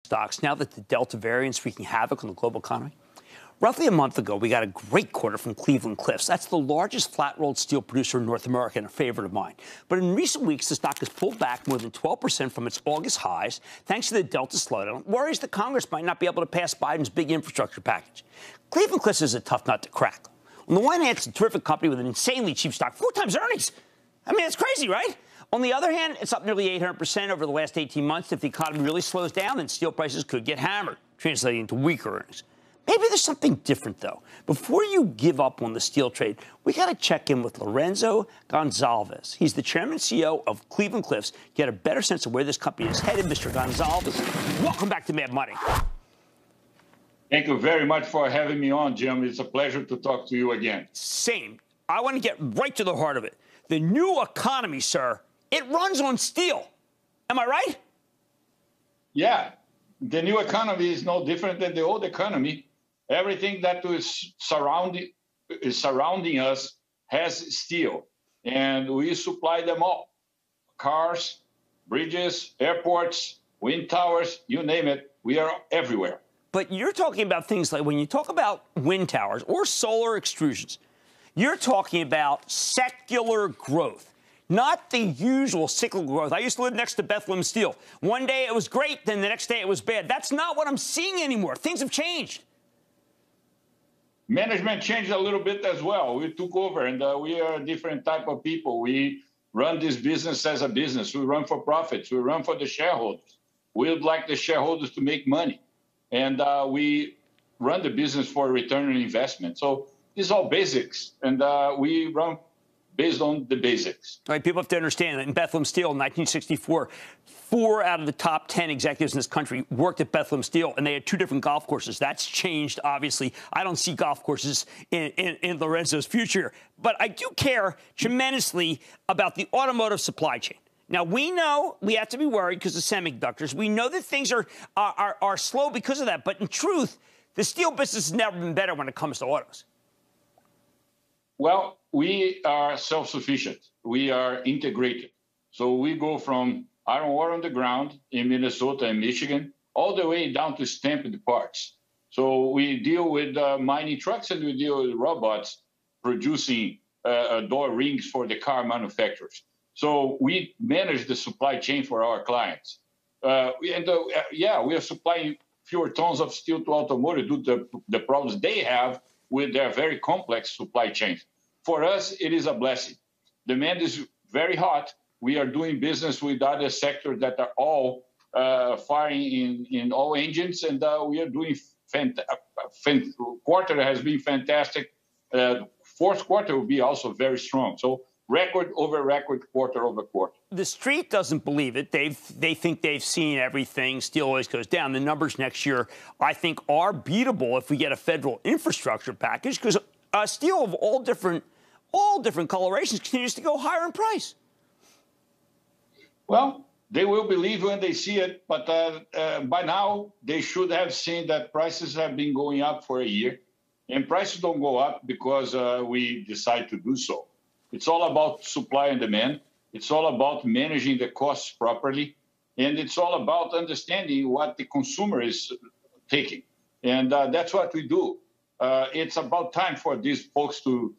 stocks now that the Delta variant's wreaking havoc on the global economy? Roughly a month ago, we got a great quarter from Cleveland-Cliffs. That's the largest flat-rolled steel producer in North America and a favorite of mine. But in recent weeks, the stock has pulled back more than 12% from its August highs, thanks to the Delta slowdown. Worries that Congress might not be able to pass Biden's big infrastructure package. Cleveland-Cliffs is a tough nut to crack. On the one hand, it's a terrific company with an insanely cheap stock, 4 times earnings. I mean, it's crazy, right? On the other hand, it's up nearly 800% over the last 18 months. If the economy really slows down, then steel prices could get hammered, translating into weaker earnings. Maybe there's something different, though. Before you give up on the steel trade, we got to check in with Lorenzo Goncalves. He's the chairman and CEO of Cleveland-Cliffs. Get a better sense of where this company is headed. Mr. Goncalves, welcome back to Mad Money. Thank you very much for having me on, Jim. It's a pleasure to talk to you again. Same. I want to get right to the heart of it. The new economy, sir, it runs on steel. Am I right? Yeah. The new economy is no different than the old economy. Everything that is surrounding us has steel, and we supply them all. Cars, bridges, airports, wind towers, you name it, we are everywhere. But you're talking about things like when you talk about wind towers or solar extrusions, you're talking about secular growth, not the usual cyclical growth. I used to live next to Bethlehem Steel. One day it was great, then the next day it was bad. That's not what I'm seeing anymore. Things have changed. Management changed a little bit as well. We took over, and we are a different type of people. We run this business as a business. We run for profits. We run for the shareholders. We would like the shareholders to make money. And we run the business for return on investment. So these are all basics, and we run based on the basics. All right, people have to understand that in Bethlehem Steel in 1964, 4 out of the top 10 executives in this country worked at Bethlehem Steel, and they had 2 different golf courses. That's changed, obviously. I don't see golf courses in Lorenzo's future. But I do care tremendously about the automotive supply chain. Now, we know we have to be worried because of semiconductors. We know that things are slow because of that. But in truth, the steel business has never been better when it comes to autos. Well, we are self-sufficient. We are integrated. So we go from iron ore on the ground in Minnesota and Michigan all the way down to stamped parts. So we deal with mining trucks, and we deal with robots producing door rings for the car manufacturers. So we manage the supply chain for our clients. We are supplying fewer tons of steel to automotive due to the problems they have with their very complex supply chains. For us, it is a blessing. Demand is very hot. We are doing business with other sectors that are all firing in all engines, and we are doing quarter has been fantastic. Fourth quarter will be also very strong. So record over record, quarter over quarter. The street doesn't believe it. They think they've seen everything. Steel always goes down. The numbers next year, I think, are beatable if we get a federal infrastructure package, because steel of all different colorations continues to go higher in price. Well, they will believe when they see it, but by now they should have seen that prices have been going up for a year, and prices don't go up because we decide to do so. It's all about supply and demand. It's all about managing the costs properly, and it's all about understanding what the consumer is taking, and that's what we do. It's about time for these folks to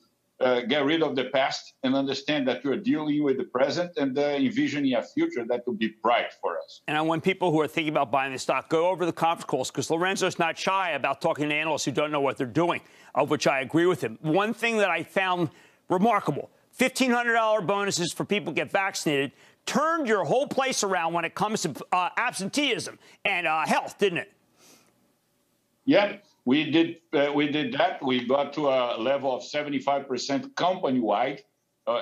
get rid of the past and understand that we're dealing with the present and envisioning a future that will be bright for us. And I want people who are thinking about buying the stock, go over the conference calls, because Lorenzo's not shy about talking to analysts who don't know what they're doing, of which I agree with him. One thing that I found remarkable, $1,500 bonuses for people who get vaccinated, turned your whole place around when it comes to absenteeism and health, didn't it? Yeah. We did that. We got to a level of 75% company-wide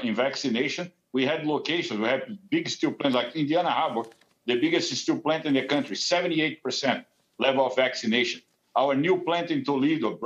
in vaccination. We had locations. We had big steel plants like Indiana Harbor, the biggest steel plant in the country, 78% level of vaccination. Our new plant in Toledo,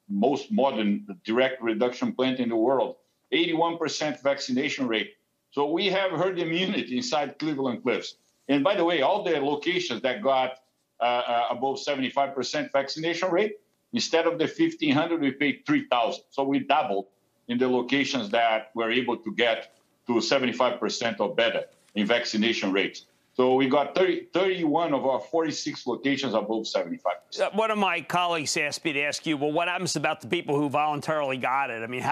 most modern direct reduction plant in the world, 81% vaccination rate. So we have herd immunity inside Cleveland-Cliffs. And by the way, all the locations that got above 75% vaccination rate, instead of the 1,500, we paid 3,000. So we doubled in the locations that were able to get to 75% or better in vaccination rates. So we got 31 of our 46 locations above 75%. One of my colleagues asked me to ask you, well, what happens about the people who voluntarily got it? I mean,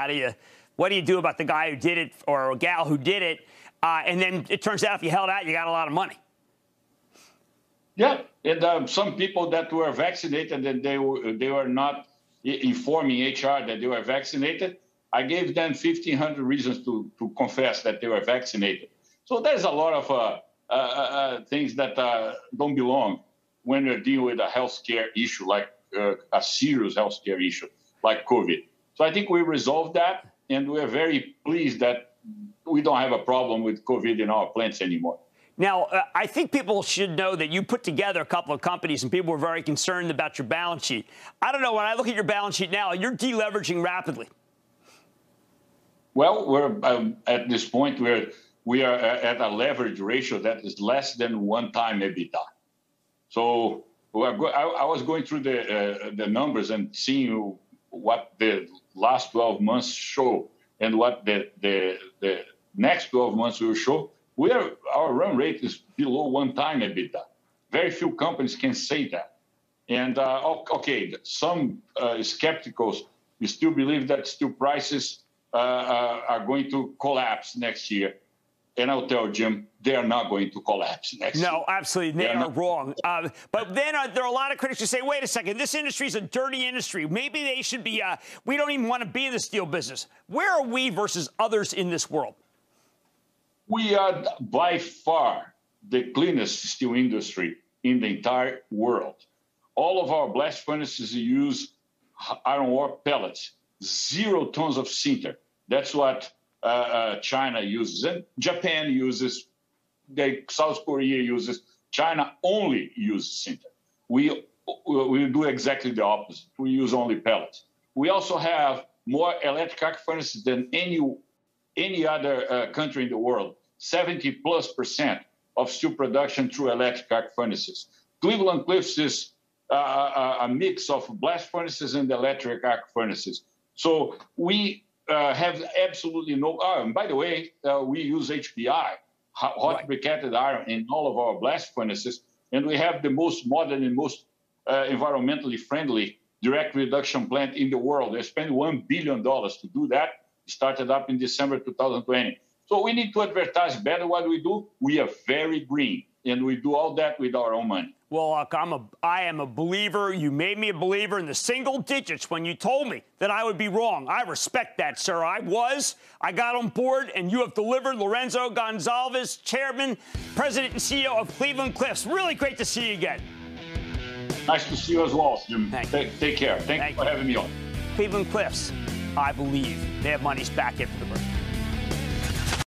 what do you do about the guy who did it or a gal who did it? And then it turns out if you held out, you got a lot of money. Yeah, and some people that were vaccinated and they were not informing HR that they were vaccinated, I gave them 1,500 reasons to confess that they were vaccinated. So there's a lot of things that don't belong when you're dealing with a healthcare issue, like a serious healthcare issue like COVID. So I think we resolved that, and we're very pleased that we don't have a problem with COVID in our plants anymore. Now, I think people should know that you put together a couple of companies and people were very concerned about your balance sheet. I don't know. When I look at your balance sheet now, you're deleveraging rapidly. Well, we're at this point where we are at a leverage ratio that is less than 1 time EBITDA. So I was going through the numbers and seeing what the last 12 months show and what the next 12 months will show. Our run rate is below 1 time EBITDA. Very few companies can say that. And, okay, some skepticals still believe that steel prices are going to collapse next year. And I'll tell Jim, they are not going to collapse next year. No, absolutely. They are wrong. But then there are a lot of critics who say, wait a second, this industry is a dirty industry. Maybe they should be, we don't even want to be in the steel business. Where are we versus others in this world? We are by far the cleanest steel industry in the entire world. All of our blast furnaces use iron ore pellets, 0 tons of sinter. That's what China uses, and Japan uses, South Korea uses. China only uses sinter. We do exactly the opposite. We use only pellets. We also have more electric arc furnaces than any other country in the world. 70+% of steel production through electric arc furnaces. Cleveland-Cliffs is a mix of blast furnaces and electric arc furnaces. So we have absolutely no iron. By the way, we use HBI, hot briquetted iron, in all of our blast furnaces, and we have the most modern and most environmentally friendly direct reduction plant in the world. They spent $1 billion to do that. It started up in December 2020. So we need to advertise better what we do. We are very green, and we do all that with our own money. Well, look, I am a believer. You made me a believer in the single digits when you told me that I would be wrong. I respect that, sir. I got on board, and you have delivered. Lorenzo Goncalves, Chairman, President, and CEO of Cleveland-Cliffs. Really great to see you again. Nice to see you as well, Jim. Take care. Thank you for having me on. Cleveland-Cliffs, I believe they have money's back in for the break.